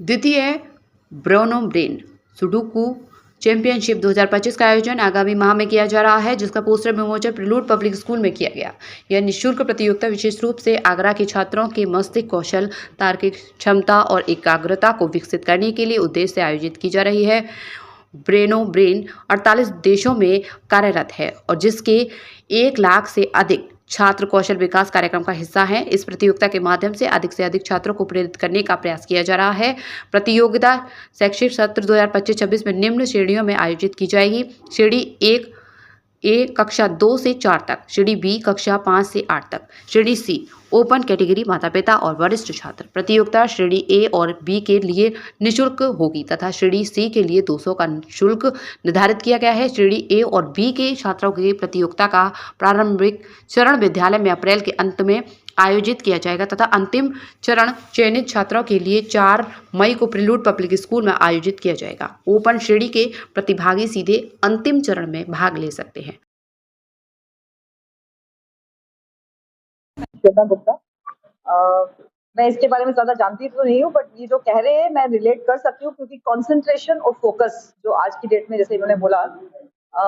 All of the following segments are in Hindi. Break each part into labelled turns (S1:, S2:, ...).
S1: द्वितीय ब्रेनो ब्रेन सुडोकू चैंपियनशिप 2025 का आयोजन आगामी माह में किया जा रहा है, जिसका पोस्टर विमोचन प्रिलूड पब्लिक स्कूल में किया गया। यह निःशुल्क प्रतियोगिता विशेष रूप से आगरा के छात्रों के मस्तिष्क कौशल, तार्किक क्षमता और एकाग्रता को विकसित करने के लिए उद्देश्य से आयोजित की जा रही है। ब्रेनो ब्रेन 48 देशों में कार्यरत है और जिसके 1 लाख से अधिक छात्र कौशल विकास कार्यक्रम का हिस्सा हैं। इस प्रतियोगिता के माध्यम से अधिक छात्रों को प्रेरित करने का प्रयास किया जा रहा है। प्रतियोगिता शैक्षिक सत्र 2025-26 में निम्न श्रेणियों में आयोजित की जाएगी। श्रेणी 1 ए कक्षा 2 से 4 तक, श्रेणी बी कक्षा 5 से 8 तक, श्रेणी सी ओपन कैटेगरी माता पिता और वरिष्ठ छात्र। प्रतियोगिता श्रेणी ए और बी के लिए निःशुल्क होगी तथा श्रेणी सी के लिए 200 का शुल्क निर्धारित किया गया है। श्रेणी ए और बी के छात्रों की प्रतियोगिता का प्रारंभिक चरण विद्यालय में अप्रैल के अंत में आयोजित किया जाएगा तथा अंतिम चरण चयनित छात्रों के लिए 4 मई को प्रिलूड पब्लिक स्कूल में आयोजित किया जाएगा। ओपन श्रेणी के प्रतिभागी सीधे अंतिम चरण में भाग ले सकते हैं।
S2: श्वेता गुप्ता, मैं इसके बारे में ज्यादा जानती तो नहीं हूँ, बट ये जो कह रहे हैं मैं रिलेट कर सकती हूँ, क्योंकि कंसंट्रेशन और फोकस जो आज की डेट में, जैसे इन्होंने बोला,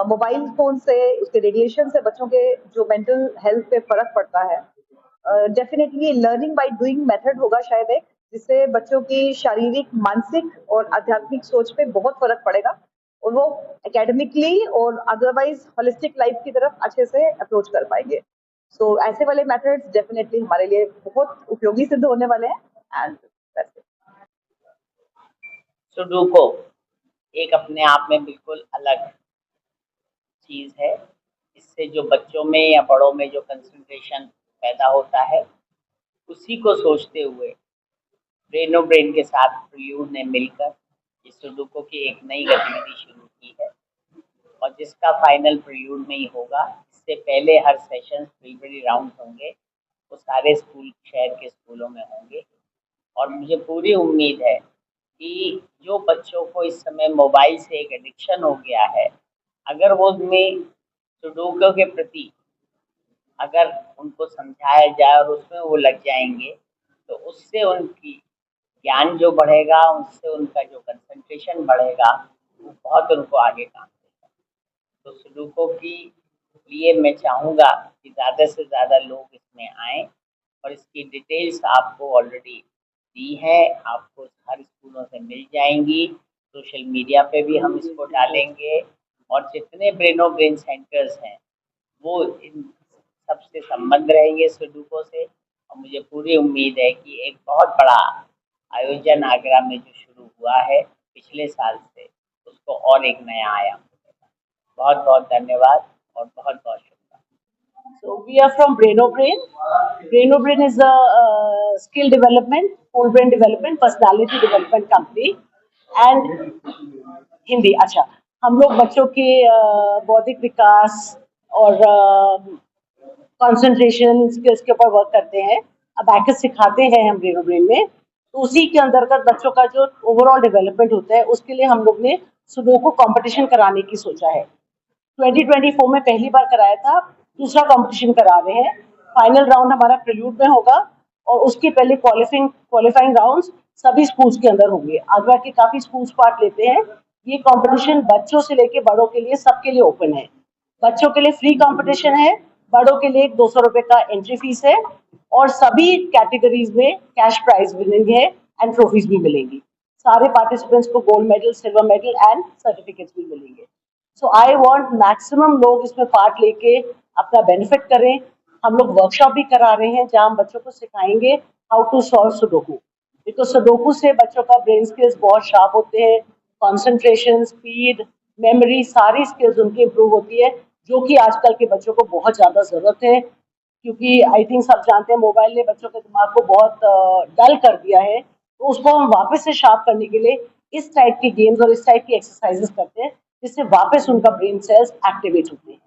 S2: मोबाइल फोन से, उसके रेडिएशन से बच्चों के जो मेंटल हेल्थ पे फर्क पड़ता है। Definitely learning by doing method होगा शायद एक, जिससे बच्चों की शारीरिक, मानसिक और आध्यात्मिक सोच पे बहुत फर्क पड़ेगा और वो एकेडमिकली और अदरवाइज होलिस्टिक लाइफ की तरफ अच्छे से अप्रोच कर पाएंगे। सो ऐसे वाले मेथड्स डेफिनेटली हमारे लिए बहुत उपयोगी सिद्ध होने वाले हैं। एंड
S3: सुडोकू एक अपने आप में बिल्कुल अलग चीज है। इससे जो बच्चों में या बड़ों में जो कंसंट्रेशन पैदा होता है, उसी को सोचते हुए ब्रेनो ब्रेन के साथ प्रिलूड ने मिलकर इस सुडोकू की एक नई गतिविधि शुरू की है और जिसका फाइनल प्रिलूड में ही होगा। इससे पहले हर सेशन प्रीलिमिनरी राउंड होंगे, वो सारे स्कूल शहर के स्कूलों में होंगे और मुझे पूरी उम्मीद है कि जो बच्चों को इस समय मोबाइल से एक एडिक्शन हो गया है, अगर वो उनमें सुडोकू के प्रति अगर उनको समझाया जाए और उसमें वो लग जाएंगे, तो उससे उनकी ज्ञान जो बढ़ेगा, उससे उनका जो कंसंट्रेशन बढ़ेगा, वो बहुत उनको आगे काम देगा। तो सुडोकू की लिए मैं चाहूँगा कि ज़्यादा से ज़्यादा लोग इसमें आएँ और इसकी डिटेल्स आपको ऑलरेडी दी है, आपको हर स्कूलों से मिल जाएंगी। सोशल मीडिया पे भी हम इसको डालेंगे और जितने ब्रेनो ब्रेन सेंटर्स हैं वो इन सबसे संबंध रहेंगे सुडोकू से। और मुझे पूरी उम्मीद है कि एक बहुत बड़ा आयोजन आगरा में जो शुरू हुआ है पिछले साल से, उसको और एक नया आयाम मिलेगा। बहुत बहुत धन्यवाद और बहुत बहुत शुक्रिया।
S4: So we are from Breno Brain. Breno Brain is a skill development, whole brain development, personality development company. And Hindi, अच्छा, हम लोग बच्चों के बौद्धिक विकास और कंसंट्रेशन स्किल्स के ऊपर वर्क करते हैं। अबैकस सिखाते हैं हम ब्रेनो ब्रेन में, तो उसी के अंतर्गत बच्चों का जो ओवरऑल डेवलपमेंट होता है, उसके लिए हम लोग ने सुडोकू कंपटीशन कराने की सोचा है। 2024 में पहली बार कराया था, दूसरा कंपटीशन करा रहे हैं। फाइनल राउंड हमारा प्रिलूड में होगा और उसके पहले क्वालिफाइंग राउंड्स सभी स्कूल्स के अंदर होंगे। आगरा के काफी स्कूल्स पार्ट लेते हैं। ये कंपटीशन बच्चों से लेके बड़ों के लिए, सबके लिए ओपन है। बच्चों के लिए फ्री कंपटीशन है, बड़ों के लिए 200 रुपए का एंट्री फीस है और सभी कैटेगरीज में कैश प्राइज विनिंग है एंड ट्रॉफीज भी मिलेंगी। सारे पार्टिसिपेंट्स को gold medal, silver medal and certificates भी मिलेंगे। सो आई वांट मैक्सिमम लोग इसमें पार्ट लेके अपना बेनिफिट करें। हम लोग वर्कशॉप भी करा रहे हैं जहां हम बच्चों को सिखाएंगे how to solve sudoku, because sudoku से बच्चों का ब्रेन स्किल्स बहुत शार्प होते हैं। कंसंट्रेशन, स्पीड, मेमोरी, सारी स्किल्स उनकी इंप्रूव होती है, जो कि आजकल के बच्चों को बहुत ज़्यादा ज़रूरत है। क्योंकि आई थिंक सब जानते हैं मोबाइल ने बच्चों के दिमाग को बहुत डल कर दिया है, तो उसको हम वापस से शार्प करने के लिए इस टाइप की गेम्स और इस टाइप की एक्सरसाइजेस करते हैं, जिससे वापस उनका ब्रेन सेल्स एक्टिवेट होते हैं।